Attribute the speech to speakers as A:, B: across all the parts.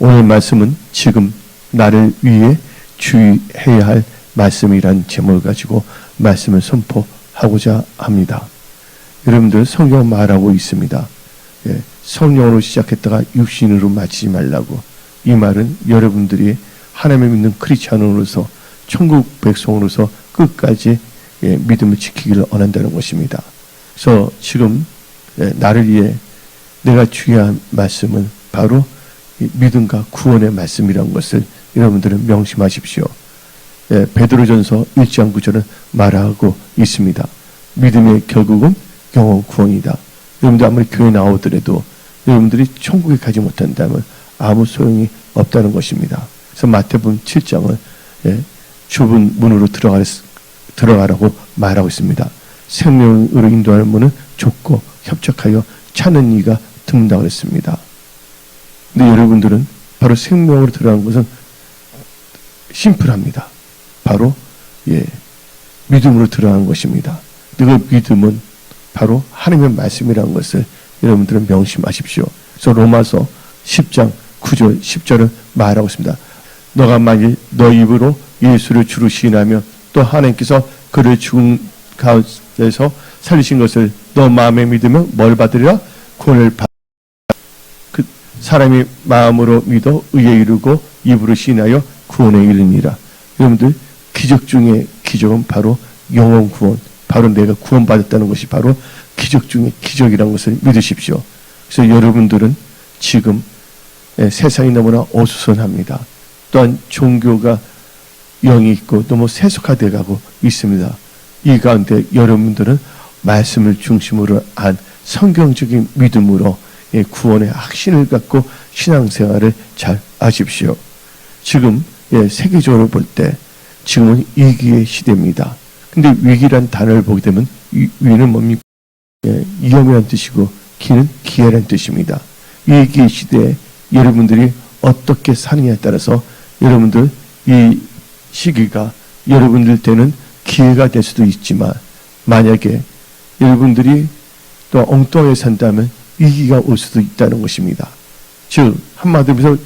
A: 오늘 말씀은 지금 나를 위해 주의해야 할 말씀이란 제목을 가지고 말씀을 선포하고자 합니다. 여러분들 성경 말하고 있습니다. 성령으로 시작했다가 육신으로 마치지 말라고. 이 말은 여러분들이 하나님을 믿는 크리스찬으로서 천국 백성으로서 끝까지 믿음을 지키기를 원한다는 것입니다. 그래서 지금 나를 위해 내가 주의한 말씀은 바로 믿음과 구원의 말씀이라는 것을 여러분들은 명심하십시오. 베드로전서 1장 9절은 말하고 있습니다. 믿음의 결국은 영원 구원이다. 여러분들 아무리 교회 나오더라도 여러분들이 천국에 가지 못한다면 아무 소용이 없다는 것입니다. 그래서 마태복음 7장은 좁은 문으로 들어가라고 말하고 있습니다. 생명으로 인도하는 문은 좁고 협착하여 찾는 이가 드문다고 했습니다. 근데 여러분들은 바로 생명으로 들어가는 것은 심플합니다. 바로 믿음으로 들어가는 것입니다. 그 믿음은 바로 하나님의 말씀이라는 것을 여러분들은 명심하십시오. 그래서 로마서 10장 9절 10절을 말하고 있습니다. 너가 만일 너 입으로 예수를 주로 시인하며 또 하나님께서 그를 죽은 가운데서 살리신 것을 너 마음에 믿으면 뭘 받으리라? 구원을 받으리라. 그 사람이 마음으로 믿어 의에 이르고 입으로 시인하여 구원에 이르니라. 여러분들 기적 중에 기적은 바로 영원 구원, 바로 내가 구원받았다는 것이 바로 기적 중에 기적이라는 것을 믿으십시오. 그래서 여러분들은 지금 세상이 너무나 어수선합니다. 또한 종교가 영이 있고 너무 세속화되어 가고 있습니다. 이 가운데 여러분들은 말씀을 중심으로 한 성경적인 믿음으로 구원의 확신을 갖고 신앙생활을 잘 하십시오. 지금 세계적으로 볼 때 지금은 위기의 시대입니다. 근데 위기란 단어를 보게 되면 위는 뭡니까? 위험이란 뜻이고 기는 기회란 뜻입니다. 위기의 시대에 여러분들이 어떻게 사느냐에 따라서 여러분들 이 시기가 여러분들 때는 기회가 될 수도 있지만 만약에 여러분들이 또 엉뚱하게 산다면 위기가 올 수도 있다는 것입니다. 즉 한마디로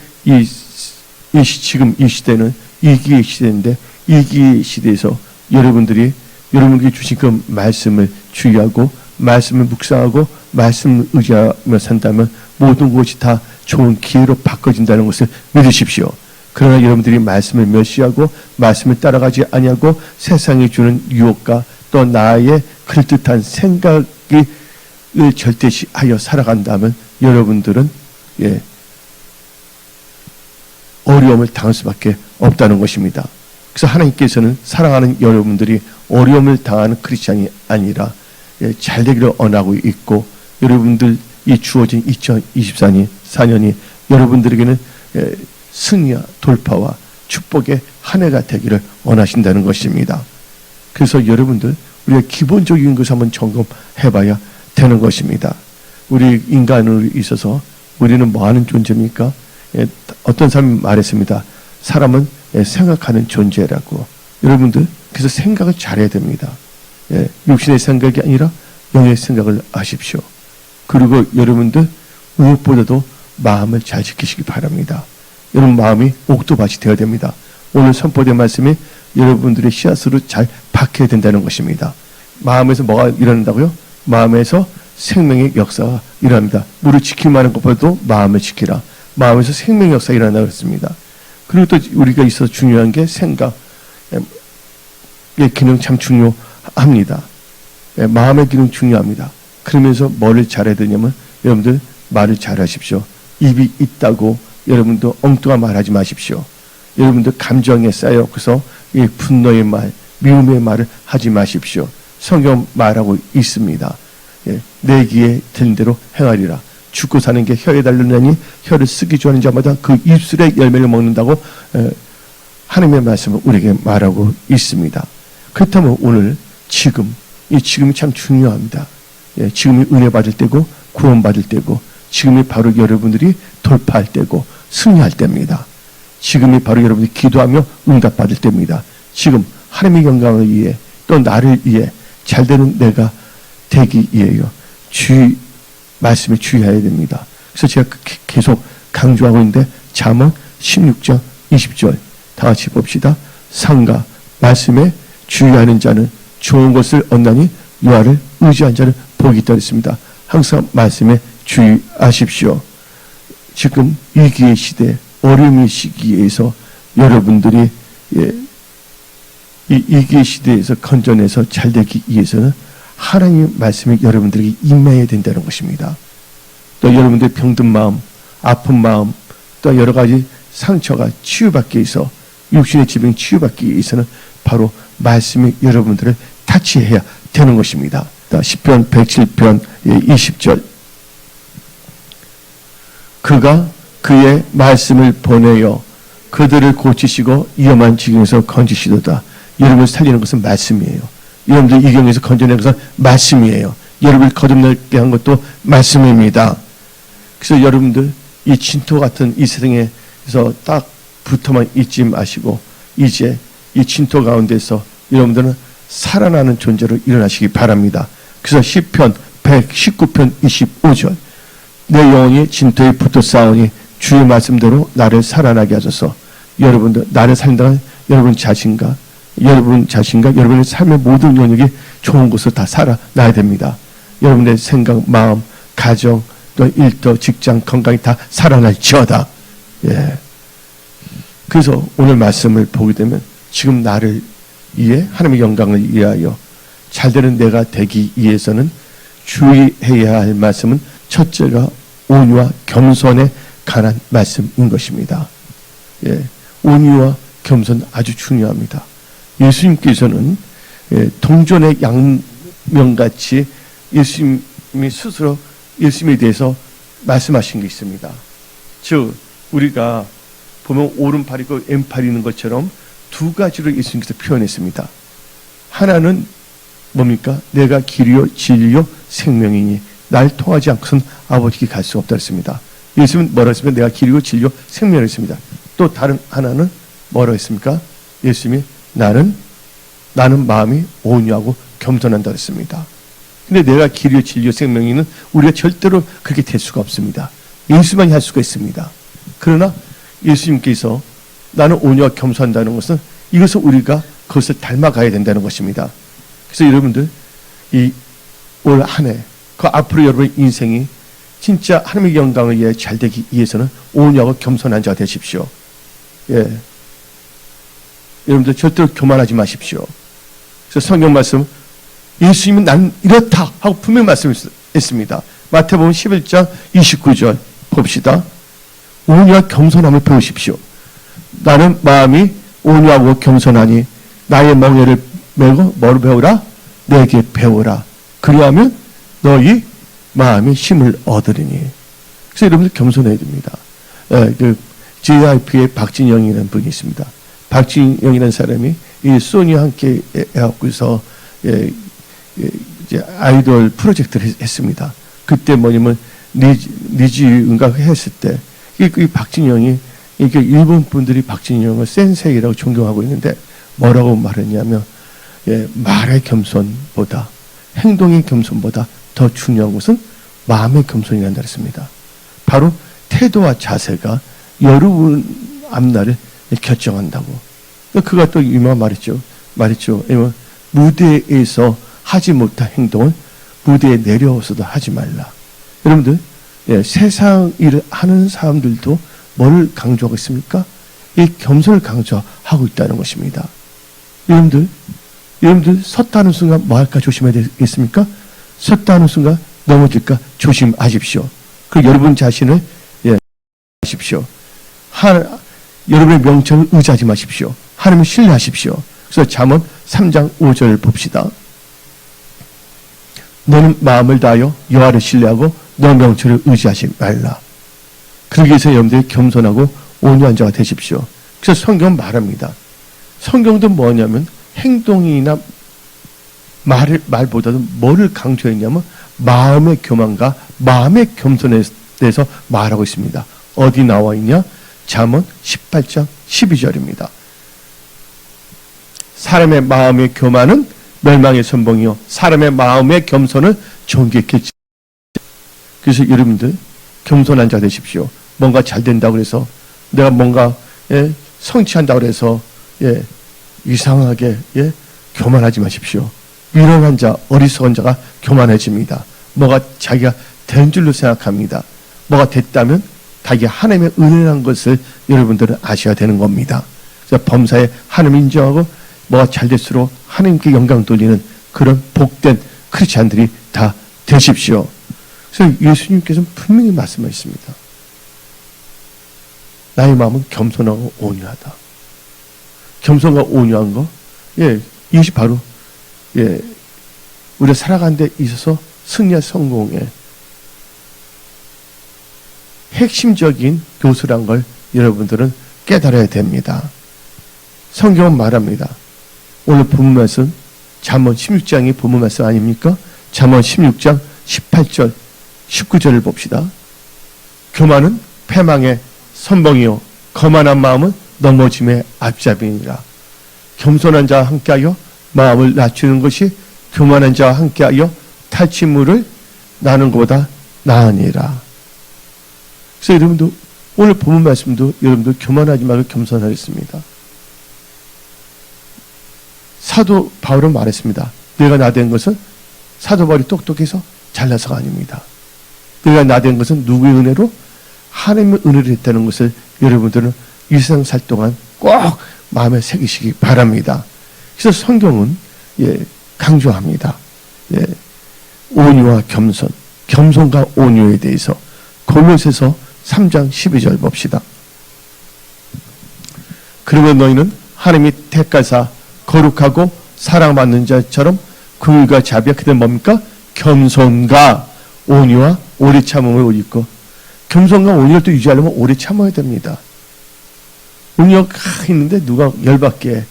A: 지금 이 시대는 위기의 시대인데 위기의 시대에서 여러분들이 주신 그 말씀을 주의하고 말씀을 묵상하고 말씀을 의지하며 산다면 모든 것이 다 좋은 기회로 바꿔진다는 것을 믿으십시오. 그러나 여러분들이 말씀을 멸시하고 말씀을 따라가지 아니하고 세상이 주는 유혹과 또 나의 그럴듯한 생각을 절대시하여 살아간다면 여러분들은 어려움을 당할 수밖에 없다는 것입니다. 그래서 하나님께서는 사랑하는 여러분들이 어려움을 당하는 크리스찬이 아니라 잘 되기를 원하고 있고 여러분들이 주어진 2024년이 여러분들에게는 승리와 돌파와 축복의 한 해가 되기를 원하신다는 것입니다. 그래서 여러분들 우리가 기본적인 것을 한번 점검해봐야 되는 것입니다. 우리 인간으로 있어서 우리는 뭐하는 존재입니까? 어떤 사람이 말했습니다. 사람은 생각하는 존재라고. 여러분들 그래서 생각을 잘해야 됩니다. 육신의 생각이 아니라 영의 생각을 하십시오. 그리고 여러분들 무엇보다도 마음을 잘 지키시기 바랍니다. 여러분 마음이 옥토밭이 되어야 됩니다. 오늘 선포된 말씀이 여러분들의 씨앗으로 잘 박혀야 된다는 것입니다. 마음에서 뭐가 일어난다고요? 마음에서 생명의 역사가 일어납니다. 물을 지키기만 하는 것보다도 마음을 지키라. 마음에서 생명의 역사가 일어난다고 했습니다. 그리고 또 우리가 있어서 중요한 게 생각의 기능 참 중요합니다. 마음의 기능 중요합니다. 그러면서 뭐를 잘해야 되냐면 여러분들 말을 잘하십시오. 입이 있다고 여러분도 엉뚱한 말하지 마십시오. 여러분들 감정에 쌓여서 이 분노의 말, 미움의 말을 하지 마십시오. 성경 말하고 있습니다. 내 귀에 들린 대로 행하리라. 죽고 사는 게 혀에 달렸나니 혀를 쓰기 좋아하는 자마다 그 입술의 열매를 먹는다고 하나님의 말씀을 우리에게 말하고 있습니다. 그렇다면 오늘 지금이 참 중요합니다. 지금이 은혜 받을 때고 구원 받을 때고 지금이 바로 여러분들이 돌파할 때고 승리할 때입니다. 지금이 바로 여러분들이 기도하며 응답 받을 때입니다. 지금 하나님의 영광을 위해 또 나를 위해 잘되는 내가 되기 위해요. 말씀을 주의해야 됩니다. 그래서 제가 계속 강조하고 있는데 잠언 16장 20절 다 같이 봅시다. 상가 말씀에 주의하는 자는 좋은 것을 얻나니 여호와를 의지한 자는 복이 있다 했습니다. 항상 말씀에 주의하십시오. 지금 위기의 시대, 어려움의 시기에서 여러분들이 이 위기의 시대에서 건져내서 잘 되기 위해서는 하나님의 말씀이 여러분들에게 임해야 된다는 것입니다. 또 여러분들의 병든 마음, 아픈 마음, 또 여러 가지 상처가 치유받기 위해서, 육신의 질병 치유받기 위해서는 바로 말씀이 여러분들을 타치해야 되는 것입니다. 시편 107편 20절 그가 그의 말씀을 보내어 그들을 고치시고 위험한 지경에서 건지시도다. 여러분을 살리는 것은 말씀이에요. 여러분들 이 경에서 건져내는 것은 말씀이에요. 여러분을 거듭나게 한 것도 말씀입니다. 그래서 여러분들 이 진토 같은 이 세상에서 딱 붙어만 있지 마시고 이제 이 진토 가운데서 여러분들은 살아나는 존재로 일어나시기 바랍니다. 그래서 시편 119편 25절 내 영혼이 진토에 붙어 싸우니 주의 말씀대로 나를 살아나게 하소서. 여러분들 나를 살린다는 여러분 자신과 여러분의 삶의 모든 영역이 좋은 곳으로 다 살아나야 됩니다. 여러분의 생각, 마음, 가정, 또 일터, 직장, 건강이 다 살아날지어다. 예. 그래서 오늘 말씀을 보게 되면 지금 나를 위해 하나님의 영광을 위하여 잘되는 내가 되기 위해서는 주의해야 할 말씀은 첫째가 온유와 겸손에 관한 말씀인 것입니다. 예. 온유와 겸손 아주 중요합니다. 예수님께서는 동전의 양면같이 예수님이 스스로 예수님에 대해서 말씀하신 게 있습니다. 즉 우리가 보면 오른팔이 있고 왼팔이 있는 것처럼 두 가지로 예수님께서 표현했습니다. 하나는 뭡니까? 내가 길이요 진리요 생명이니 날 통하지 않고선 아버지께 갈 수가 없다 했습니다. 예수님은 뭐라 했습니까? 내가 길이요 진리요 생명이라고 했습니다. 또 다른 하나는 뭐라고 했습니까? 예수님이 나는 마음이 온유하고 겸손한다 했습니다. 근데 내가 길이요 진리요 생명이는 우리가 절대로 그렇게 될 수가 없습니다. 예수만이 할 수가 있습니다. 그러나 예수님께서 나는 온유와 겸손한다는 것은 이것을 우리가 그것을 닮아가야 된다는 것입니다. 그래서 여러분들 이 올 한 해 그 앞으로 여러분의 인생이 진짜 하나님의 영광을 위해 잘 되기 위해서는 온유하고 겸손한 자가 되십시오. 예. 여러분들 절대로 교만하지 마십시오. 그래서 성경 말씀 예수님은 난 이렇다 하고 분명히 말씀했습니다. 마태복음 11장 29절 봅시다. 온유와 겸손함을 배우십시오. 나는 마음이 온유하고 겸손하니 나의 멍에를 메고 뭐를 배우라? 내게 배우라. 그리하면 너희 마음이 힘을 얻으리니. 그래서 여러분들 겸손해야 됩니다. 그 JYP의 박진영이라는 분이 있습니다. 박진영이라는 사람이 이 소니와 함께 해갖고서 이제 아이돌 프로젝트를 했습니다. 그때 뭐냐면 니지인가 했을 때 이 박진영이 이게 일본 분들이 박진영을 센세이라고 존경하고 있는데 뭐라고 말했냐면 말의 겸손보다 행동의 겸손보다 더 중요한 것은 마음의 겸손이란다 했습니다. 바로 태도와 자세가 여러분 앞날을 결정한다고. 그가 또 이만 말했죠. 무대에서 하지 못한 행동을 무대에 내려와서도 하지 말라. 여러분들 세상 일을 하는 사람들도 뭘 강조하고 있습니까? 이 겸손을 강조하고 있다는 것입니다. 여러분들 섰다는 순간 뭐 할까 조심해야 되겠습니까? 섰다는 순간 넘어질까 조심하십시오. 그리고 여러분 자신을 하십시오. 여러분의 명철을 의지하지 마십시오. 하나님을 신뢰하십시오. 그래서 잠언 3장 5절을 봅시다. 너는 마음을 다하여 여호와를 신뢰하고 너 명철을 의지하지 말라. 그러기 위해서 여러분들이 겸손하고 온유한 자가 되십시오. 그래서 성경은 말합니다. 성경도 뭐냐면 행동이나 말보다도 뭐를 강조했냐면 마음의 교만과 마음의 겸손에 대해서 말하고 있습니다. 어디 나와 있냐? 잠언 18장 12절입니다. 사람의 마음의 교만은 멸망의 선봉이요 사람의 마음의 겸손은 존귀의 길이다. 그래서 여러분들 겸손한 자 되십시오. 뭔가 잘 된다고 해서 내가 뭔가 성취한다고 해서 이상하게 교만하지 마십시오. 미련한 자, 어리석은 자가 교만해집니다. 뭐가 자기가 된 줄로 생각합니다. 뭐가 됐다면 자기가 하나님의 은혜라는 것을 여러분들은 아셔야 되는 겁니다. 그래서 범사에 하나님 인정하고 뭐가 잘 될수록 하나님께 영광 돌리는 그런 복된 크리스찬들이 다 되십시오. 그래서 예수님께서는 분명히 말씀하셨습니다. 나의 마음은 겸손하고 온유하다. 겸손과 온유한 거, 이것이 바로 우리가 살아가는 데 있어서 승리와 성공의 핵심적인 교수란 걸 여러분들은 깨달아야 됩니다. 성경은 말합니다. 오늘 본문 말씀 잠언 16장이 본문 말씀 아닙니까? 잠언 16장 18절 19절을 봅시다. 교만은 패망의 선봉이요 거만한 마음은 넘어짐의 앞잡이니라. 겸손한 자와 함께하여 마음을 낮추는 것이 교만한 자와 함께하여 탈취물을 나는 것보다 나으니라. 그래서 여러분도 오늘 본문 말씀도 여러분들 교만하지 말고 겸손하겠습니다. 사도 바울은 말했습니다. 내가 나된 것은 사도 바울이 똑똑해서 잘나서가 아닙니다. 내가 나된 것은 누구의 은혜로? 하나님의 은혜를 했다는 것을 여러분들은 이 세상 살 동안 꼭 마음에 새기시기 바랍니다. 그래서 성경은 강조합니다. 온유와 겸손, 겸손과 온유에 대해서 골로새서 3장 12절 봅시다. 그러면 너희는 하나님이 택하사 거룩하고 사랑받는 자처럼 긍휼과 자비와 그들 뭡니까? 겸손과 온유와 오래 참음을 입고, 겸손과 온유를 또 유지하려면 오래 참아야 됩니다. 온유가 있는데 누가 열받게 해.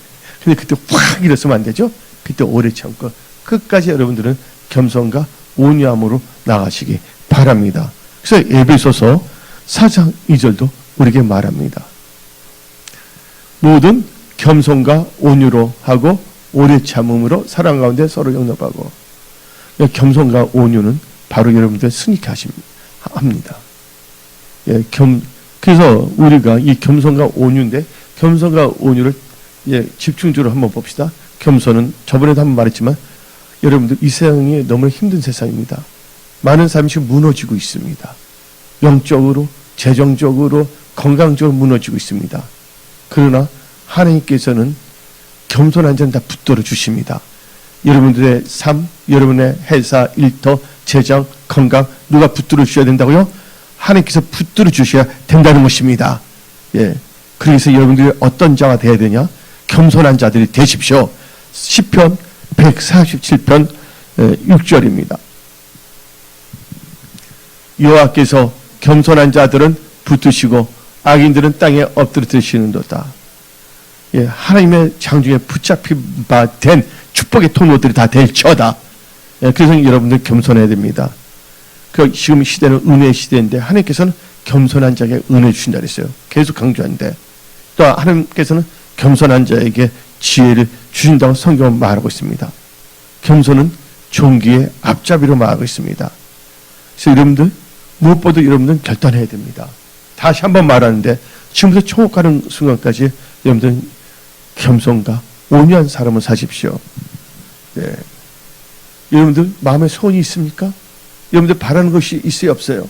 A: 근데 그때 확 일어서면 안 되죠? 그때 오래 참고 끝까지 여러분들은 겸손과 온유함으로 나가시기 바랍니다. 그래서 에베소서 4장 2절도 우리에게 말합니다. 모든 겸손과 온유로 하고 오래 참음으로 사랑 가운데 서로 용납하고. 겸손과 온유는 바로 여러분들 승리케 합니다. 그래서 우리가 이 겸손과 온유인데, 겸손과 온유를 집중적으로 한번 봅시다. 겸손은 저번에도 한번 말했지만 여러분들 이 세상이 너무 힘든 세상입니다. 많은 사람이 지금 무너지고 있습니다. 영적으로, 재정적으로, 건강적으로 무너지고 있습니다. 그러나 하나님께서는 겸손한 자는 다 붙들어 주십니다. 여러분들의 삶, 여러분의 회사, 일터, 재정, 건강 누가 붙들어 주셔야 된다고요? 하나님께서 붙들어 주셔야 된다는 것입니다. 그래서 여러분들이 어떤 자가 되어야 되냐? 겸손한 자들이 되십시오. 시편 147편 6절입니다. 여호와께서 겸손한 자들은 붙드시고 악인들은 땅에 엎드려지시는도다. 하나님의 장중에 붙잡힌 바 된 축복의 통로들이 다 될지어다. 그래서 여러분들 겸손해야 됩니다. 지금 시대는 은혜의 시대인데 하나님께서는 겸손한 자에게 은혜 주신다 그랬어요. 계속 강조하는데 또 하나님께서는 겸손한 자에게 지혜를 주신다고 성경은 말하고 있습니다. 겸손은 종기의 앞잡이로 말하고 있습니다. 그래서 여러분들 무엇보다 여러분들은 결단해야 됩니다. 다시 한번 말하는데 지금부터 총옥하는 순간까지 여러분들은 겸손과 온유한 삶을 사십시오. 여러분들 마음에 소원이 있습니까? 여러분들 바라는 것이 있어요, 없어요?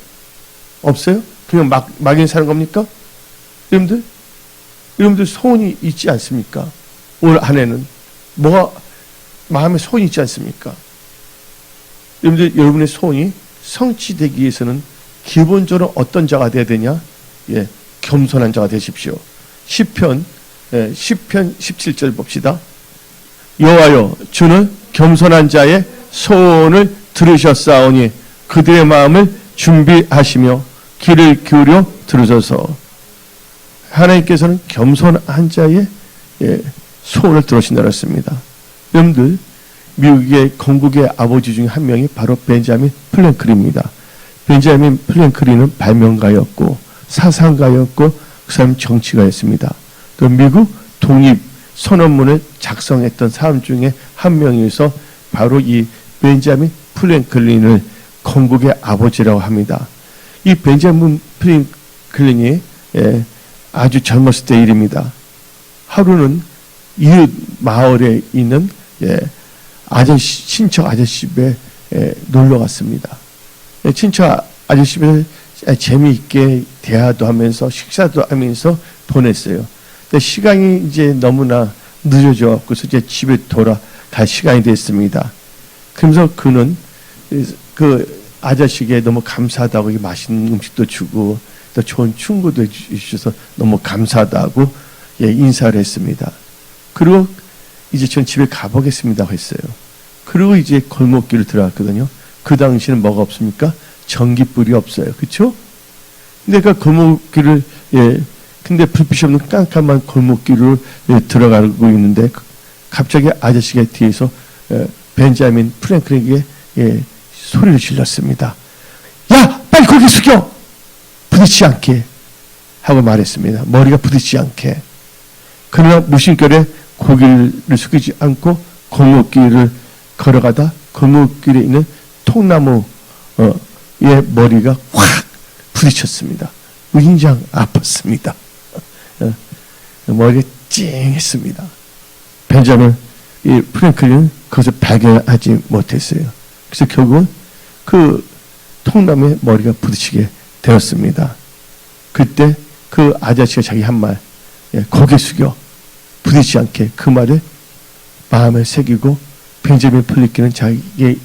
A: 없어요? 그냥 막연 사는 겁니까? 여러분들 소원이 있지 않습니까? 올 한 해는 뭐가 마음에 소원이 있지 않습니까? 여러분의 소원이 성취되기 위해서는 기본적으로 어떤 자가 되어야 되냐? 겸손한 자가 되십시오. 시편 17절 봅시다. 여호와여, 주는 겸손한 자의 소원을 들으셨사오니 그들의 마음을 준비하시며 귀를 기울여 들으셔서. 하나님께서는 겸손한 자의 소원을 들으신다고 했습니다. 여러분들 미국의 건국의 아버지 중에 한 명이 바로 벤자민 프랭클린입니다. 벤자민 프랭클린은 발명가였고 사상가였고 그 사람은 정치가였습니다. 그 미국 독립 선언문을 작성했던 사람 중에 한 명이어서 바로 이 벤자민 프랭클린을 건국의 아버지라고 합니다. 이 벤자민 프랭클린이 아주 젊었을 때 일입니다. 하루는 이웃 마을에 있는 친척 아저씨 집에 놀러 갔습니다. 친척 아저씨 집에 재미있게 대화도 하면서 식사도 하면서 보냈어요. 근데 시간이 이제 너무나 늦어져 그래서 이제 집에 돌아갈 시간이 됐습니다. 그러면서 그는 그 아저씨에게 너무 감사하다고 맛있는 음식도 주고 또 좋은 충고도 해주셔서 너무 감사하다고 인사를 했습니다. 그리고 이제 전 집에 가보겠습니다 했어요. 그리고 이제 골목길을 들어갔거든요. 그 당시에는 뭐가 없습니까? 전기불이 없어요. 그렇죠? 근데 그 골목길을 근데 불빛이 없는 깜깜한 골목길을 들어가고 있는데 갑자기 아저씨가 뒤에서 벤자민 프랭클에게 소리를 질렀습니다. 야, 빨리 고개 숙여! 부딪히지 않게 하고 말했습니다. 머리가 부딪히지 않게. 그러나 무심결에 고개를 숙이지 않고 골목길을 걸어가다 골목길에 있는 통나무에 머리가 확 부딪혔습니다. 굉장히 아팠습니다. 머리가 찡했습니다. 벤자민 프랭클은 그것을 발견하지 못했어요. 그래서 결국은 그 통나무에 머리가 부딪히게 되었습니다. 그때 그 아저씨가 자기 한 말, 고개 숙여 부딪히지 않게 그 말을 마음에 새기고 벤자민 프랭클은 자기의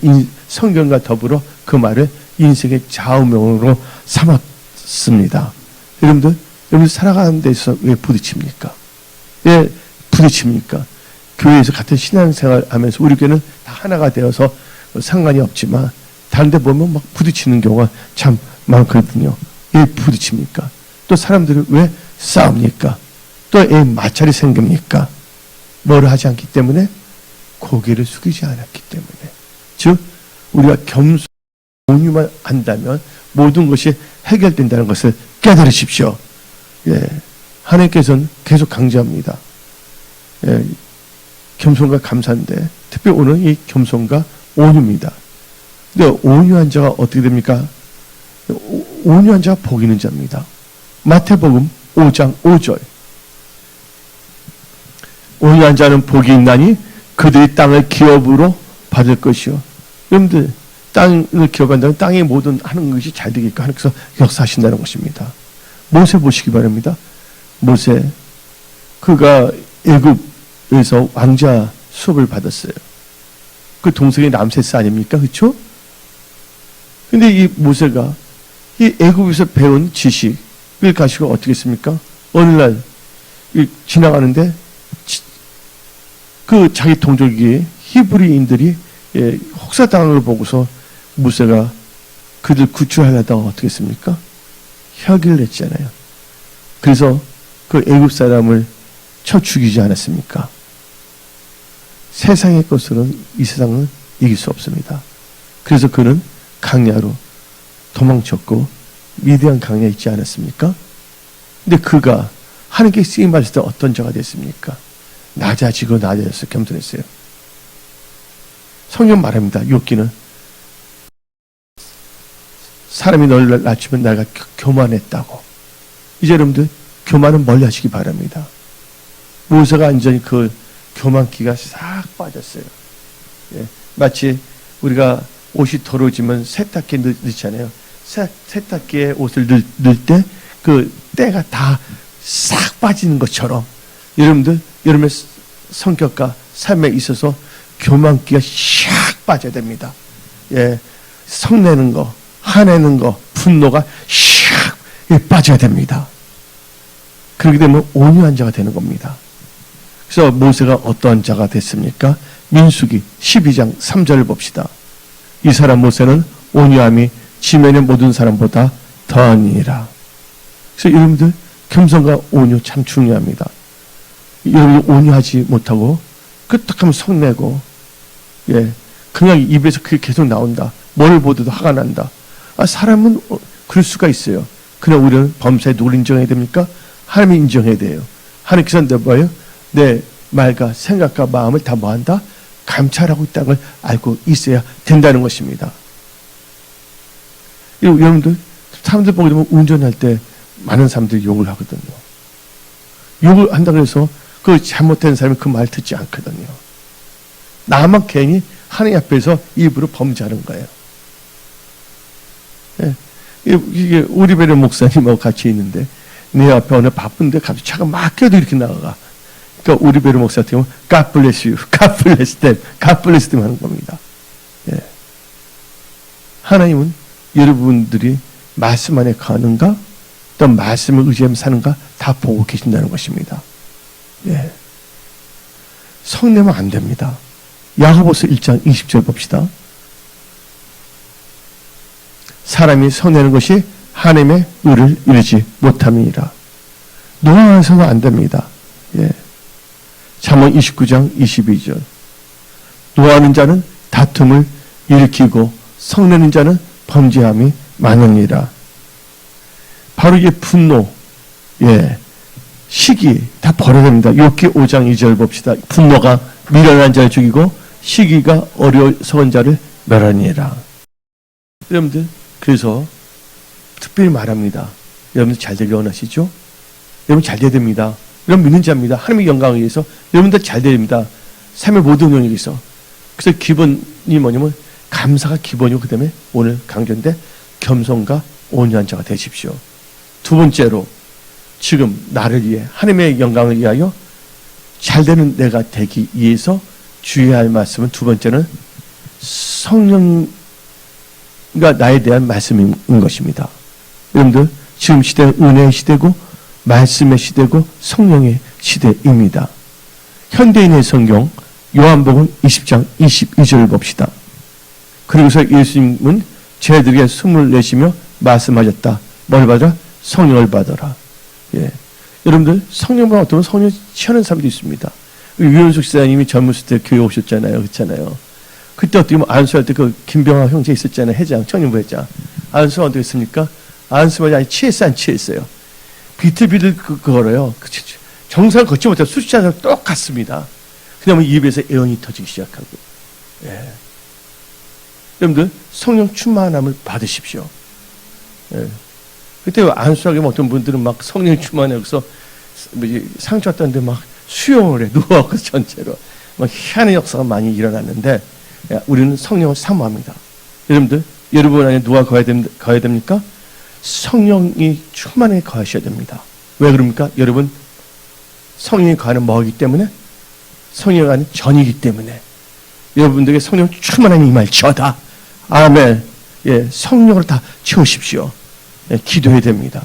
A: 성경과 더불어 그 말을 인생의 좌우명으로 삼았습니다. 여러분들 살아가는 데서 왜 부딪힙니까? 왜 부딪힙니까? 교회에서 같은 신앙생활 하면서 우리 교회는 다 하나가 되어서 상관이 없지만 다른 데 보면 막 부딪히는 경우가 참 많거든요. 왜 부딪힙니까? 또 사람들은 왜 싸웁니까? 또 왜 마찰이 생깁니까? 뭐를 하지 않기 때문에? 고개를 숙이지 않았기 때문에. 즉 우리가 겸손 온유만 한다면 모든 것이 해결된다는 것을 깨달으십시오. 하나님께서는 계속 강조합니다. 겸손과 감사인데 특히 오늘 이 겸손과 온유입니다. 근데 온유한 자가 어떻게 됩니까? 온유한 자가 복 있는 자입니다. 마태복음 5장 5절. 온유한 자는 복이 있나니 그들이 땅을 기업으로 받을 것이요. 여러분들 땅을 기업한다면 땅의 모든 하는 것이 잘 되게끔 하나님께서 역사하신다는 것입니다. 모세 보시기 바랍니다. 모세 그가 애굽에서 왕자 수업을 받았어요. 그 동생이 람세스 아닙니까? 그렇죠? 근데 이 모세가 이 애굽에서 배운 지식을 가지고 어떻게 했습니까? 어느 날 지나가는데 그 자기 동족이 히브리인들이 혹사당한 걸 보고서 모세가 그들 구출하려다가 어떻게 했습니까? 혀기를 냈잖아요. 그래서 그 애굽 사람을 쳐 죽이지 않았습니까? 세상의 것으로는 이 세상은 이길 수 없습니다. 그래서 그는 강야로 도망쳤고 미디안 강야에 있지 않았습니까? 근데 그가 하나님께 쓰임 받을 때 어떤 자가 됐습니까? 낮아지고 낮아져서 겸손했어요. 성경 말합니다. 욥기는 사람이 너를 낮추면 내가 교만했다고. 이제 여러분들 교만은 멀리 하시기 바랍니다. 모세가 완전히 그 교만기가 싹 빠졌어요. 마치 우리가 옷이 더러워지면 세탁기에 넣잖아요. 세탁기에 옷을 넣을 때 그 때가 다 싹 빠지는 것처럼 여러분들 여러분의 성격과 삶에 있어서 교만기가 샥 빠져야 됩니다. 성내는 거, 화내는 거, 분노가 샥 빠져야 됩니다. 그렇게 되면 온유한 자가 되는 겁니다. 그래서 모세가 어떠한 자가 됐습니까? 민수기 12장 3절을 봅시다. 이 사람 모세는 온유함이 지면의 모든 사람보다 더하니라. 그래서 여러분들 겸손과 온유 참 중요합니다. 여러분들 온유하지 못하고 끄떡하면 성내고 그냥 입에서 그게 계속 나온다. 뭘 보더라도 화가 난다. 사람은 그럴 수가 있어요. 그러나 우리는 범사에 누굴 인정해야 됩니까? 하나님이 인정해야 돼요. 하나님께서 뭐예요? 내 말과 생각과 마음을 다 뭐한다? 감찰하고 있다는 걸 알고 있어야 된다는 것입니다. 여러분들 사람들 보게 되면 운전할 때 많은 사람들이 욕을 하거든요. 욕을 한다고 해서 그 잘못된 사람이 그 말 듣지 않거든요. 나만 괜히 하나님 앞에서 입으로 범죄하는 거예요. 예. 이게 오리베르 목사님하고 같이 있는데 내 앞에 오늘 바쁜데 갑자기 차가 막 껴도 이렇게 나가. 그러니까 오리베르 목사 같은 경우는 God bless you, God bless them, God bless them 하는 겁니다. 예. 하나님은 여러분들이 말씀 안에 가는가 또 말씀을 의지하며 사는가 다 보고 계신다는 것입니다. 예. 성내면 안 됩니다. 야고보서 1장 20절 봅시다. 사람이 성내는 것이 하나님의 의를 이루지 못함이니라. 노아 안에서는 안 됩니다. 예. 잠언 29장 22절. 노하는 자는 다툼을 일으키고 성내는 자는 범죄함이 많으니라. 바로 이 분노, 예, 시기 다 버려야 됩니다. 욥기 5장 2절 봅시다. 분노가 미련한 자를 죽이고 시기가 어리석은 자를 멸하니라. 여러분들 그래서 특별히 말합니다. 여러분들 잘 되길 원하시죠? 여러분 잘 돼야 됩니다. 여러분 믿는 자입니다. 하나님의 영광을 위해서 여러분들 잘 돼야 됩니다. 삶의 모든 영역에서. 그래서 기본이 뭐냐면 감사가 기본이고 그 다음에 오늘 강조인데 겸손과 온유한 자가 되십시오. 두 번째로 지금 나를 위해 하나님의 영광을 위하여 잘 되는 내가 되기 위해서 주의해야 할 말씀은 두 번째는 성령과 나에 대한 말씀인 것입니다. 여러분들 지금 시대는 은혜의 시대고 말씀의 시대고 성령의 시대입니다. 현대인의 성경 요한복음 20장 22절을 봅시다. 그리고서 예수님은 저희들에게 숨을 내쉬며 말씀하셨다. 뭘 받아라? 성령을 받아라. 예. 여러분들 성령만 어떠면 성령 취하는 사람도 있습니다. 유현숙 지사님이 젊었을 때 교회 오셨잖아요. 그렇잖아요. 그때 어떻게 보면 안수할 때 그 김병화 형제 있었잖아요. 회장, 청년부 회장. 안수가 어떻게 했습니까? 안수가 아니 취했어요? 안 취했어요? 비틀비틀 걸어요. 정상을 걷지 못해 수치자랑 똑같습니다. 그냥 입에서 애언이 터지기 시작하고. 예. 여러분들 성령 충만함을 받으십시오. 예. 그때 안수하게 어떤 분들은 막 성령 충만해서 상처 왔다는데 막 수용을 해. 누워서 전체로. 막 희한한 역사가 많이 일어났는데 우리는 성령을 사모합니다. 여러분들 여러분 안에 누가 거해야 됩니까? 성령이 충만하게 거하셔야 됩니다. 왜 그럽니까? 여러분 성령이 거하는 뭐이기 때문에 성령이 거하는 전이기 때문에 여러분들에게 성령 충만한 임할지어다. 아멘. 예, 성령을 다 채우십시오. 예, 기도해야 됩니다.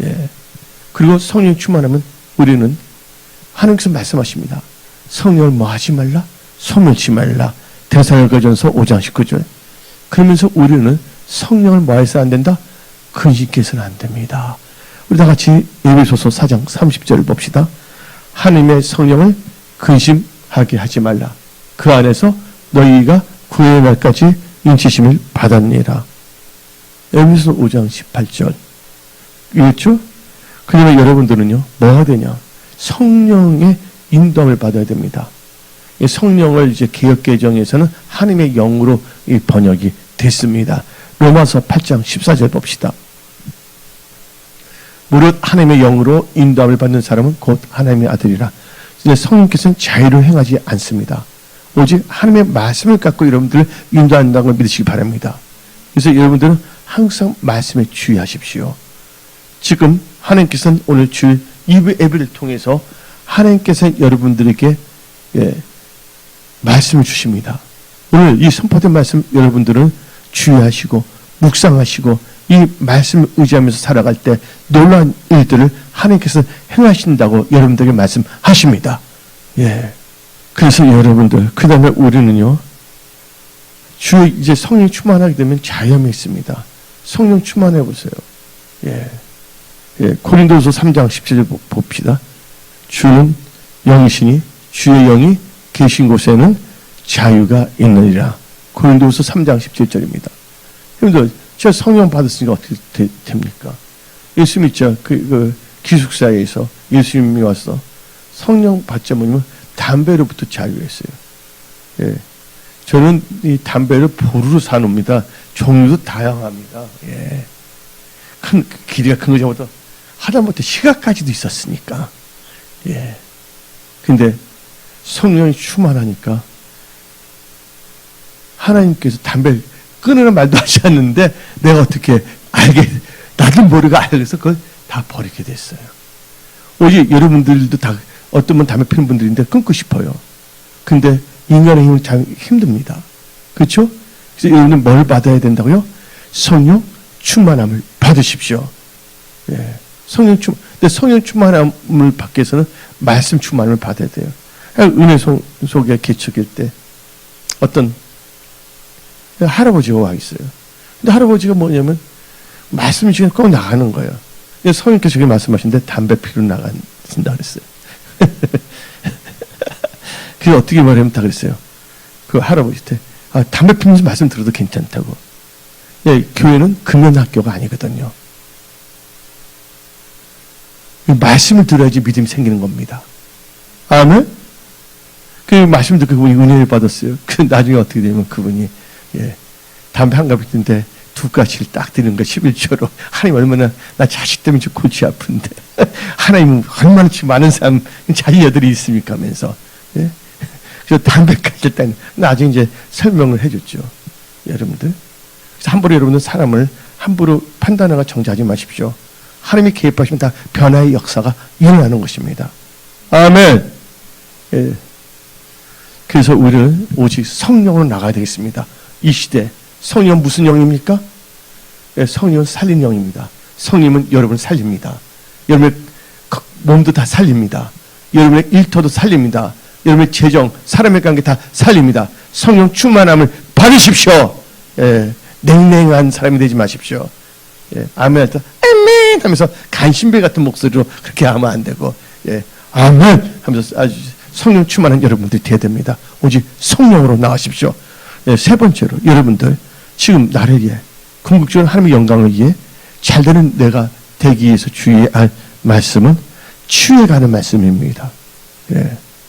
A: 예. 그리고 성령 충만하면 우리는 하나님께서 말씀하십니다. 성령을 뭐 하지 말라? 소멸치 말라. 데살로니가전서 5장 19절. 그러면서 우리는 성령을 뭐 해서 안 된다? 근심케서는 안 됩니다. 우리 다 같이 에베소서 4장 30절을 봅시다. 하나님의 성령을 근심하게 하지 말라. 그 안에서 너희가 구원의 날까지 인치심을 받았니라. 에베소서 5장 18절. 이랬죠? 그러면 여러분들은요, 뭐가 되냐? 성령의 인도함을 받아야 됩니다. 성령을 이제 개역개정에서는 하나님의 영으로 이 번역이 됐습니다. 로마서 8장 14절 봅시다. 무릇 하나님의 영으로 인도함을 받는 사람은 곧 하나님의 아들이라. 이제 성령께서는 자유를 행하지 않습니다. 오직 하나님의 말씀을 갖고 여러분들을 인도한다는 걸 믿으시기 바랍니다. 그래서 여러분들은 항상 말씀에 주의하십시오. 지금 하나님께서는 오늘 주 예배를 통해서 하나님께서 여러분들에게 말씀을 주십니다. 오늘 이 선포된 말씀 여러분들은 주의하시고 묵상하시고 이 말씀을 의지하면서 살아갈 때 놀라운 일들을 하나님께서 행하신다고 여러분들에게 말씀하십니다. 예. 그래서 여러분들 그 다음에 우리는요 주 이제 성령 충만하게 되면 자유함이 있습니다. 성령 충만해 보세요. 예. 예. 고린도서 3장 17절 봅시다. 주는 영이시니 주의 영이 계신 곳에는 자유가 있느니라. 고린도서 3장 17절입니다. 여러분들 제가 성령 받았으니까 어떻게 됩니까? 예수님 있죠. 그 기숙사에서 예수님이 와서 성령 받자 뭐냐면 담배로부터 자유했어요. 예. 저는 이 담배를 보루로 사놉니다. 종류도 다양합니다. 예. 길이가 큰 거 잡아도 하다못해 시각까지도 있었으니까. 예. 근데 성령이 충만하니까 하나님께서 담배를 끊으라는 말도 하지 않는데 내가 어떻게 나도 모르게 알고서 그걸 다 버리게 됐어요. 오직 여러분들도 다 어떤 분 담배 피는 분들인데 끊고 싶어요. 근데 인간의 힘은 참 힘듭니다. 그렇죠? 그래서 여러분은 뭘 받아야 된다고요? 성령 충만함을 받으십시오. 예. 근데 성령 충만함을 받기 위해서는 말씀 충만함을 받아야 돼요. 은혜 속에 개척일 때 어떤 할아버지가 와 있어요. 근데 할아버지가 뭐냐면 말씀 중에 꼭 나가는 거예요. 성령께서 저게 말씀하시는데 담배 피러 나간다 그랬어요. 그래서 어떻게 말하면 다 그랬어요. 그 할아버지한테 담배 피면서 말씀 들어도 괜찮다고. 예, 교회는 금연학교가 아니거든요. 말씀을 들어야지 믿음이 생기는 겁니다. 아멘? 그 말씀 듣고 그분이 은혜를 받았어요. 그 나중에 어떻게 되면 그분이 담배 한 갑 피는데 두 가지를 딱 드는 거 11조로. 하나님 얼마나 나 자식 때문에 골치 아픈데 하나님은 얼마나 많은 사람 자녀들이 있습니까 하면서 그래서 담배까지 일단 나중에 이제 설명을 해줬죠. 여러분들. 그래서 함부로 여러분들 사람을 함부로 판단하고 정죄하지 마십시오. 하나님이 개입하시면 다 변화의 역사가 일어나는 것입니다. 아멘. 예. 그래서 우리는 오직 성령으로 나가야 되겠습니다. 이 시대 성령은 무슨 영입니까? 예, 성령은 살린 영입니다. 성령은 여러분을 살립니다. 여러분의 몸도 다 살립니다. 여러분의 일터도 살립니다. 여러분의 재정, 사람의 관계 다 살립니다. 성령 충만함을 받으십시오. 예, 냉랭한 사람이 되지 마십시오. 예, 아멘 할 때 아멘 하면서 간신배 같은 목소리로 그렇게 하면 안 되고 아멘 하면서 아주 성령 충만한 여러분들이 되어야 됩니다. 오직 성령으로 나가십시오. 세 번째로 여러분들 지금 나를 위해 궁극적으로 하나님의 영광을 위해 잘되는 내가 되기 위해서 주의해야 할 말씀은 치유에 관한 말씀입니다.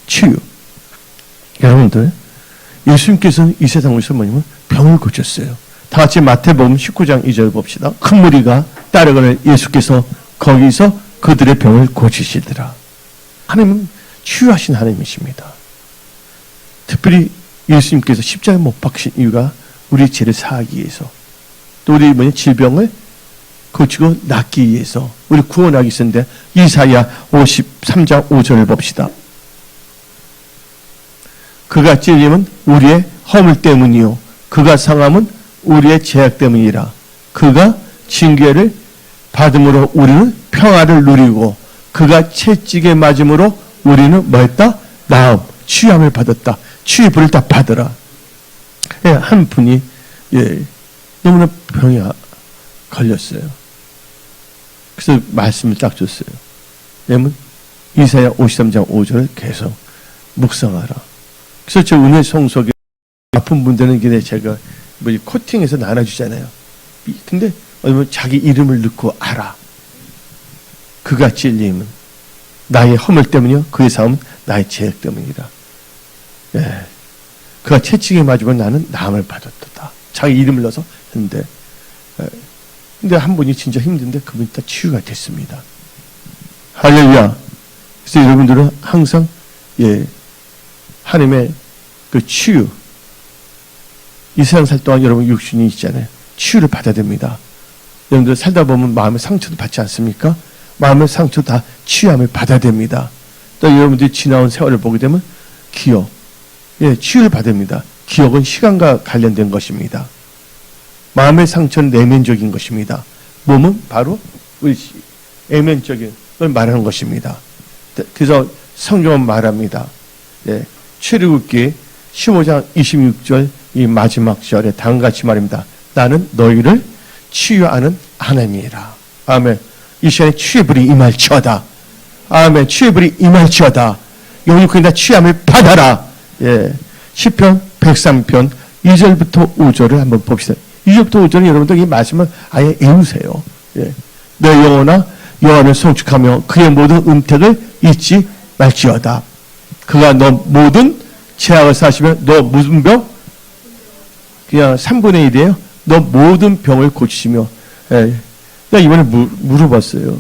A: 치유. 여러분들 예수님께서는 이 세상 오셔서 뭐냐면 병을 고쳤어요. 다 같이 마태복음 19장 2절 봅시다. 큰 무리가 따르거늘 예수께서 거기서 그들의 병을 고치시더라. 하나님은 치유하신 하나님이십니다. 특별히 예수님께서 십자가에 못 박히신 이유가 우리 죄를 사하기 위해서 또 우리 질병을 고치고 낫기 위해서 우리 구원하기 위해서인데 이사야 53장 5절을 봅시다. 그가 찔림은 우리의 허물 때문이요 그가 상함은 우리의 죄악 때문이라. 그가 징계를 받음으로 우리는 평화를 누리고 그가 채찍에 맞음으로 우리는 뭐했다? 나음, 치유함을 받았다. 치유의 불을 다 받으라. 한 분이 너무나 병이 걸렸어요. 그래서 말씀을 딱 줬어요. 왜냐면 이사야 53장 5절을 계속 묵상하라. 그래서 저 은혜 성속에 아픈 분들은 이게 제가 코팅해서 나눠주잖아요. 근데 자기 이름을 넣고 알아. 그가 찔림은 나의 허물 때문이요 그의 싸움은 나의 죄악 때문이라. 그가 채찍에 맞으면 나는 나음을 받았다. 자기 이름을 넣어서 했는데 근데 한 분이 진짜 힘든데 그분이 다 치유가 됐습니다. 할렐루야. 그래서 여러분들은 항상 하나님의 그 치유, 이 세상 살 동안 여러분 육신이 있잖아요. 치유를 받아야 됩니다. 여러분들 살다 보면 마음의 상처도 받지 않습니까? 마음의 상처 다 치유함을 받아야 됩니다. 또 여러분들이 지나온 세월을 보게 되면 기억, 치유를 받아야 됩니다. 기억은 시간과 관련된 것입니다. 마음의 상처는 내면적인 것입니다. 몸은 바로 우리 외면적인 걸 말하는 것입니다. 그래서 성경은 말합니다. 출애굽기 15장 26절 이 마지막 절에 다음같이 말입니다. 나는 너희를 치유하는 하나님이라. 아멘. 이 시간에 치유의 불이 임할지어다. 아멘. 치유의 불이 임할지어다. 영혼이 그냥 다 치유함을 받아라. 시편 103편 2절부터 5절을 한번 봅시다. 2절부터 5절은 여러분들 이 말씀을 아예 외우세요. 내 영혼아 여호와를 송축하며 그의 모든 은택을 잊지 말지어다. 그가 너 모든 죄악을 사시며 너 무슨 병? 그냥 3분의 1이에요. 너 모든 병을 고치시며. 나 이번에 물어봤어요.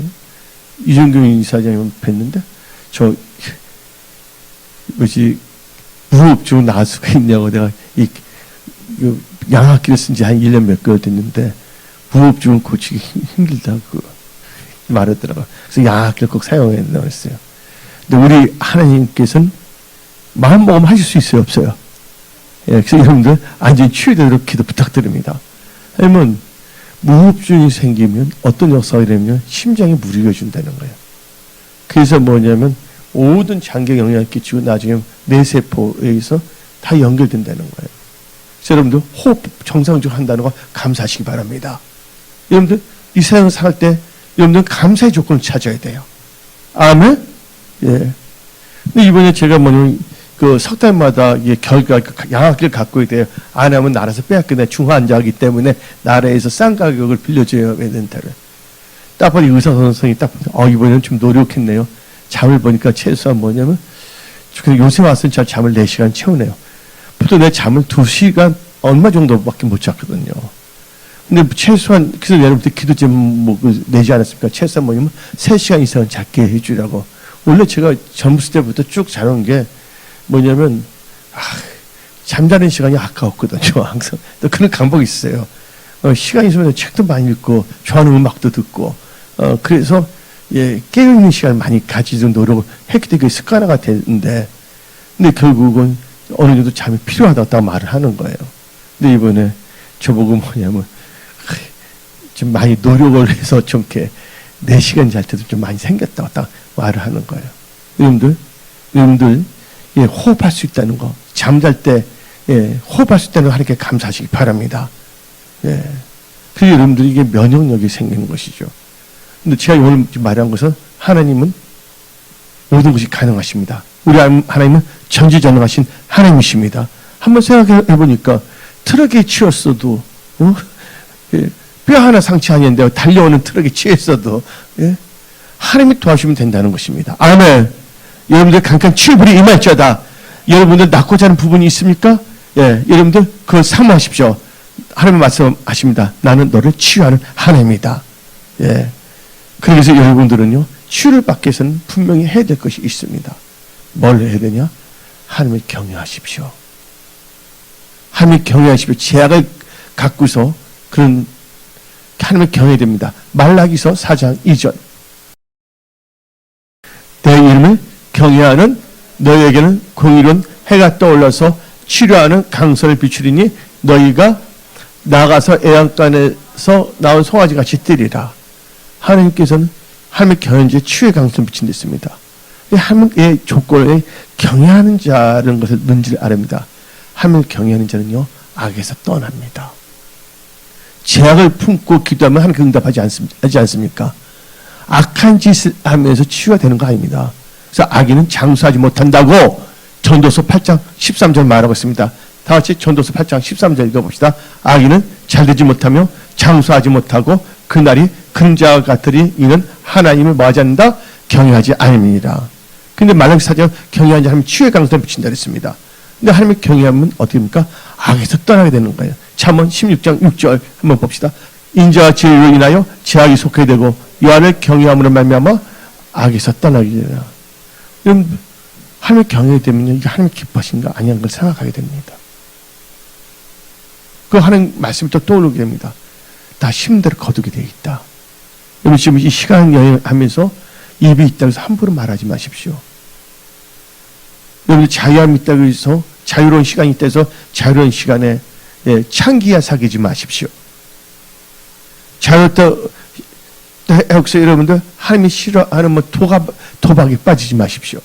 A: 이준경 이사장님 뵀는데 저 뭐지 무호흡증 나을 수가 있냐고 내가 이 양압기를 쓴 지 한 1년 몇 개월 됐는데 무호흡증은 고치기 힘들다고 말하더라고요. 그래서 양압기를 꼭 사용해야 된다고 했어요. 근데 우리 하나님께서는 마음 먹으면 하실 수 있어요, 없어요? 예, 그래서 여러분들 안전히 치유되도록 기도 부탁드립니다. 왜냐면 무호흡증이 생기면 어떤 역사가 되냐면 심장이 무리가 준다는 거예요. 그래서 뭐냐면 모든 장기에 영향을 끼치고 나중에 뇌세포에 의해서 다 연결된다는 거예요. 그래서 여러분들 호흡 정상적으로 한다는 거 감사하시기 바랍니다. 여러분들 이 세상을 살 때 여러분들 감사의 조건을 찾아야 돼요. 아멘? 예. 근데 이번에 제가 뭐냐면 그 석 달마다 이게 결과 양압기를 갖고 있대요. 안 하면 나라에서 빼앗기네. 중환자이기 때문에 나라에서 싼 가격을 빌려줘야 된다를. 딱 보니 의사 선생님이 딱 보니 이번에는 좀 노력했네요. 잠을 보니까 최소한 뭐냐면 요새 와서는 잘 잠을 4시간 채우네요. 보통 내 잠을 2시간 얼마 정도밖에 못 잤거든요. 근데 최소한 그래서 여러분들 기도 제목 내지 않았습니까? 최소한 뭐냐면 3시간 이상은 잤게 해주라고. 원래 제가 젊었을 때부터 쭉 자는 게 뭐냐면 잠자는 시간이 아까웠거든요. 항상 또 그런 감각이 있어요. 시간이 있으면 책도 많이 읽고 좋아하는 음악도 듣고 그래서 깨어있는 시간을 많이 가지는 노력을 했기 때문에 습관화가 됐는데 근데 결국은 어느 정도 잠이 필요하다고 말을 하는 거예요. 근데 이번에 저보고 뭐냐면 좀 많이 노력을 해서 좀 이렇게 4시간 잘 때도 좀 많이 생겼다고 딱 말을 하는 거예요. 여러분들 호흡할 수 있다는 거, 잠잘 때 호흡할 수 있다는 거 하나님께 감사하시기 바랍니다. 그리고 여러분들이 이게 면역력이 생기는 것이죠. 근데 제가 오늘 말한 것은 하나님은 모든 것이 가능하십니다. 우리 하나님은 전지전능하신 하나님이십니다. 한번 생각해 보니까 트럭에 치였어도 뼈 하나 상처 아닌데 달려오는 트럭에 치였어도 하나님이 도와주시면 된다는 것입니다. 아멘. 여러분들 강한 치유불이 임할지어다. 여러분들 낳고자 하는 부분이 있습니까? 여러분들 그걸 사모하십시오. 하나님 말씀하십니다. 나는 너를 치유하는 하나님이다. 그래서 여러분들은요 치유를 받기 위해서는 분명히 해야 될 것이 있습니다. 뭘 해야 되냐? 하나님을 경외하십시오. 하나님을 경외하십시오. 제약을 갖고서 그런 하나님을 경외해야 됩니다. 말라기서 4장 2절 내 이름을 경외하는 너희에게는 공의로운 해가 떠올라서 치료하는 강선을 비추리니 너희가 나가서 애양간에서 나온 송아지 같이 뜨리라. 하나님께서는 하나님의 경외자 치유의 강선을 비친 데 있습니다. 하나님의 조건에 경외하는 자라는 것을 뭔지를 아랍니다. 하나님을 경외하는 자는요 악에서 떠납니다. 제약을 품고 기도하면 하나님 응답하지 않습니까? 악한 짓을 하면서 치유가 되는 거 아닙니다. 그래서 악인은 장수하지 못한다고 전도서 8장 13절 말하고 있습니다. 다 같이 전도서 8장 13절 읽어봅시다. 악인은 잘되지 못하며 장수하지 못하고 그날이 그림자와 같으리 이는 하나님을 뭐하지 않는다? 경외하지 않습니다. 근데 말라기 4장 경외하는 자 하나님 치유의 강선을 비친다 그랬습니다. 근데 하나님의 경외하면 어떻게 됩니까? 악에서 떠나게 되는 거예요. 잠언 16장 6절 한번 봅시다. 인자와 지혜로 인하여 제약이 속하게 되고 여호와를 경외함으로 말미암아 악에서 떠나게 되라. 여러분 하나님을 경외하게 되면요 이게 하나님 기뻐하신가 아니한 걸 생각하게 됩니다. 그 하나님 말씀이 또 떠오르게 됩니다. 다 힘대로 거두게 되어 있다. 여러분 지금 이 시간 여행하면서 입이 있다고 해서 함부로 말하지 마십시오. 여러분 자유함이 있다고 해서 자유로운 시간이 있다고 해서 자유로운 시간에 창기야 사귀지 마십시오. 자유롭다 여기서 여러분들 하나님이 싫어하는 뭐 도박에 빠지지 마십시오.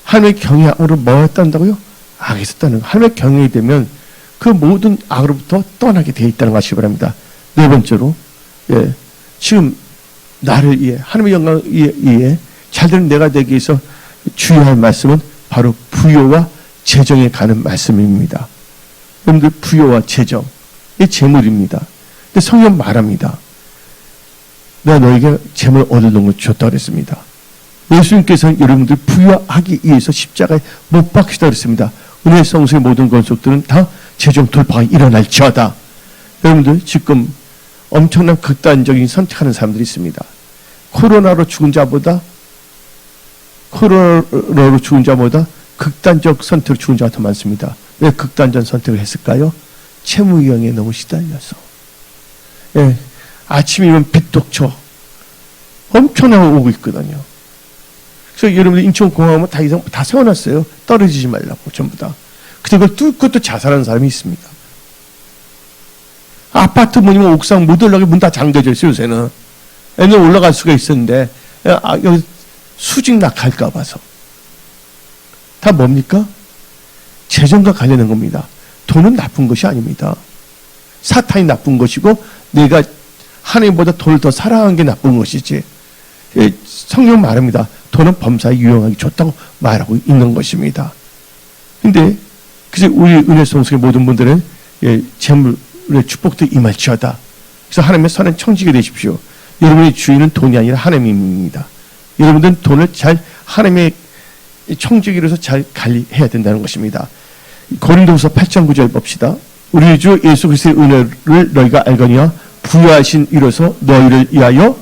A: 하나님의 경외함으로 뭐에 떠난다고요? 악에서 떠나는 거. 하나님의 경외이 되면 그 모든 악으로부터 떠나게 되어 있다는 것이 바랍니다. 네 번째로 지금 나를 위해 하나님의 영광을 위해 잘되는 내가 되기 위해서 주의할 말씀은 바로 부요와 재정에 가는 말씀입니다. 여러분들 부요와 재정 이 재물입니다. 근데 성경 말합니다. 내가 너에게 재물을 얻을 놈을 줬다고 그랬습니다. 예수님께서는 여러분들 부유하기 위해서 십자가에 못 박히시다고 그랬습니다. 은혜 성소의 모든 건속들은 다 재정 돌파가 일어날지어다. 여러분들 지금 엄청난 극단적인 선택하는 사람들이 있습니다. 코로나로 죽은 자보다 극단적 선택으로 죽은 자가 더 많습니다. 왜 극단적 선택을 했을까요? 채무위험에 너무 시달려서. 예, 아침이면 빚독초 엄청나게 오고 있거든요. 그래서 여러분들 인천공항은 다 세워놨어요. 떨어지지 말라고 전부 다. 그걸 뚫고 또 자살하는 사람이 있습니다. 아파트 뭐냐면 옥상 못 올라가게 문 다 잠겨져 있어요. 요새는. 애는 올라갈 수가 있었는데 여기 수직 낙할까 봐서. 다 뭡니까? 재정과 관련된 겁니다. 돈은 나쁜 것이 아닙니다. 사탄이 나쁜 것이고 내가 하나님보다 돈을 더 사랑하는 게 나쁜 것이지. 성경 말합니다. 돈은 범사에 유용하기 좋다고 말하고 있는 것입니다. 근데 그래서 우리 은혜송성의 모든 분들은 재물의 축복도 임할지어다. 그래서 하나님의 선한 청지기 되십시오. 여러분의 주인은 돈이 아니라 하나님입니다. 여러분들은 돈을 잘 하나님의 청지기로서 잘 관리해야 된다는 것입니다. 고린도후서 8장 9절 봅시다. 우리 주 예수 그리스도의 은혜를 너희가 알거니와 부유하신 이로서 너희를 위하여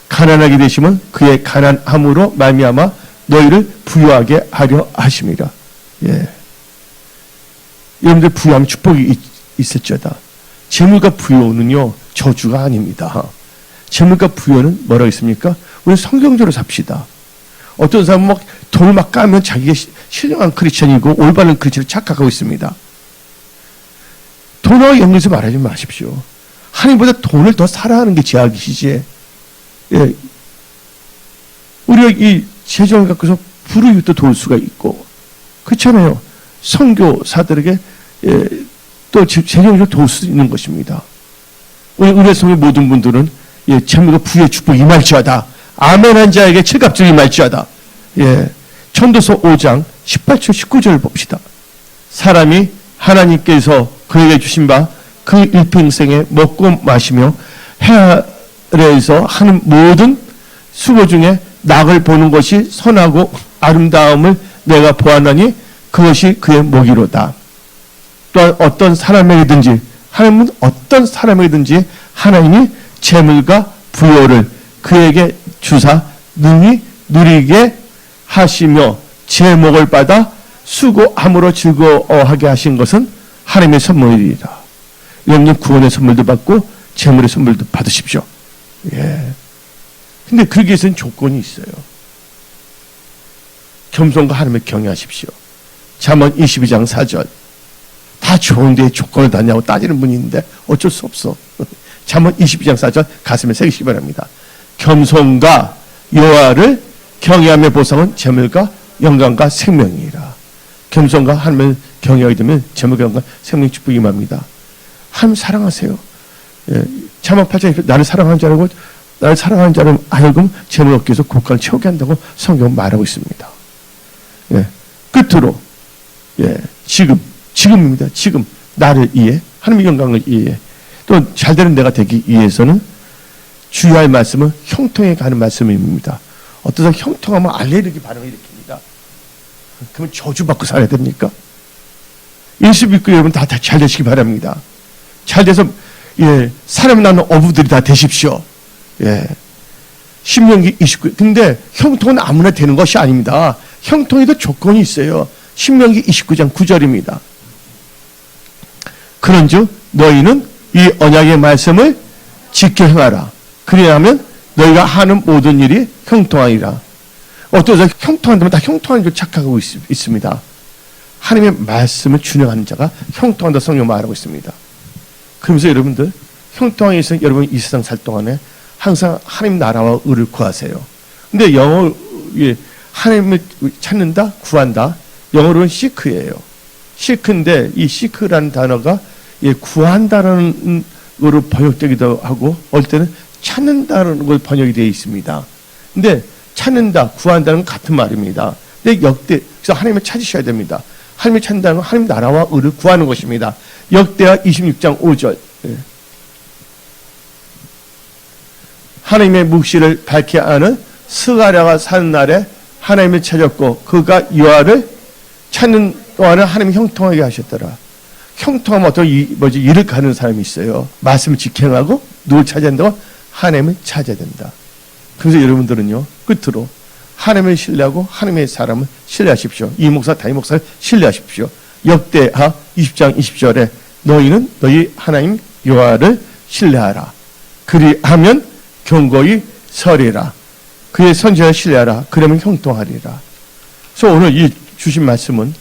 A: 가난하게 되시면 그의 가난함으로 말미암아 너희를 부유하게 하려 하심이라. 예. 여러분들 부유하면 축복이 있을지어다. 재물과 부유는요 저주가 아닙니다. 재물과 부유는 뭐라고 있습니까? 우리 성경적으로 삽시다. 어떤 사람은 막 돈을 막 까면 자기가 신령한 크리스천이고 올바른 크리스천을 착각하고 있습니다. 돈하고 연결해서 말하지 마십시오. 하나님보다 돈을 더 사랑하는 게 제약이시지. 예. 우리가 이 재정을 갖고서 불이익도 도울 수가 있고 그렇잖아요. 선교사들에게 또 재정을 도울 수 있는 것입니다. 우리 은혜성의 모든 분들은 재물과 부의 축복이 임할지어다. 아멘한 자에게 칠갑절이 임할지어다. 예. 전도서 5장 18절 19절을 봅시다. 사람이 하나님께서 그에게 주신 바 그 일평생에 먹고 마시며 해 아래에서 하는 모든 수고 중에 낙을 보는 것이 선하고 아름다움을 내가 보았나니 그것이 그의 목이로다. 또한 어떤 사람에게든지 하나님은 어떤 사람에게든지 하나님이 재물과 부요를 그에게 주사 능히 누리게 하시며 제목을 받아 수고함으로 즐거워하게 하신 것은 하나님의 선물이다. 여러분 구원의 선물도 받고 재물의 선물도 받으십시오. 예. 근데 그러기 위해서는 조건이 있어요. 겸손과 하나님을 경외하십시오. 잠언 22장 4절. 다 좋은데 조건을 다냐고 따지는 분이 있는데 어쩔 수 없어. 잠언 22장 4절 가슴에 새기시기 바랍니다. 겸손과 여호와를 경외함의 보상은 재물과 영광과 생명이라. 겸손과 하나님을 경외하게 되면 재물과 영광, 생명 축복이 임합니다. 하나님 사랑하세요. 예. 잠언 8장에 나를 사랑하는 자라고 나를 사랑하는 자를 하여금 재물 얻기 위해서 국가를 채우게 한다고 성경은 말하고 있습니다. 예. 끝으로 지금입니다. 지금 나를 위해 하나님의 영광을 위해 또 잘되는 내가 되기 위해서는 주의할 말씀은 형통에 가는 말씀입니다. 어떤 사람 형통하면 알레르기 반응을 일으킵니다. 그러면 저주받고 살아야 됩니까? 예수 믿고 여러분 다 잘 되시기 바랍니다. 잘 돼서 사람 낳는 어부들이 다 되십시오. 예. 신명기 29. 근데 형통은 아무나 되는 것이 아닙니다. 형통에도 조건이 있어요. 신명기 29장 9절입니다. 그런즉 너희는 이 언약의 말씀을 지켜 행하라. 그리하면 너희가 하는 모든 일이 형통하리라. 어떤 사람 형통한다면 다 형통한 줄 착각하고 있습니다. 하나님의 말씀을 준행하는 자가 형통한다 성경 말하고 있습니다. 그러면서 여러분들 형통하기 위해서 여러분 이 세상 살 동안에 항상 하나님 나라와 의를 구하세요. 근데 영어 하나님을 찾는다, 구한다. 영어로는 seek예요. seek인데 이 seek라는 단어가 구한다라는 거로 번역되기도 하고 어떨 때는 찾는다는 걸 번역이 되어 있습니다. 근데 찾는다, 구한다는 같은 말입니다. 근데 그래서 하나님을 찾으셔야 됩니다. 하나님을 찾는다는 건 하나님 나라와 의를 구하는 것입니다. 역대하 26장 5절. 하나님의 묵시를 밝히 아는 스가랴가 사는 날에 하나님을 찾았고 그가 여호와를 찾는 동안은 하나님이 형통하게 하셨더라. 형통하면 어떤 일을 가는 사람이 있어요. 말씀을 직행하고 누굴 찾아야 된다고? 하나님을 찾아야 된다. 그래서 여러분들은요, 끝으로 하나님을 신뢰하고 하나님의 사람을 신뢰하십시오. 이 목사, 다이 목사를 신뢰하십시오. 역대하 20장 20절에 너희는 너희 하나님 여호와를 신뢰하라. 그리하면 경고히 서리라. 그의 선지자를 신뢰하라. 그러면 형통하리라. 그래서 오늘 이 주신 말씀은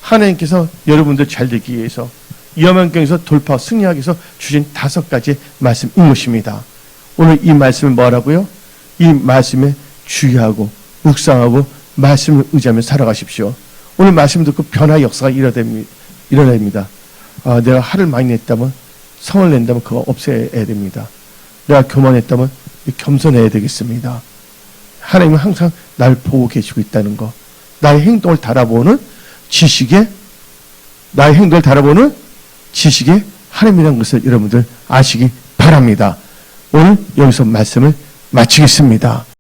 A: 하나님께서 여러분들 잘 되기 위해서 위험한경에서 돌파 승리하기 위해서 주신 5가지 말씀인 것입니다. 오늘 이 말씀을 뭐라고요? 이 말씀에 주의하고 묵상하고 말씀을 의지하며 살아가십시오. 오늘 말씀 듣고 변화 역사가 일어납니다. 내가 화를 많이 냈다면, 성을 낸다면 그거 없애야 됩니다. 내가 교만했다면 겸손해야 되겠습니다. 하나님은 항상 날 보고 계시고 있다는 거, 나의 행동을 달아보는 지식에, 나의 행동을 달아보는 지식에 하나님이라는 것을 여러분들 아시기 바랍니다. 오늘 여기서 말씀을 마치겠습니다.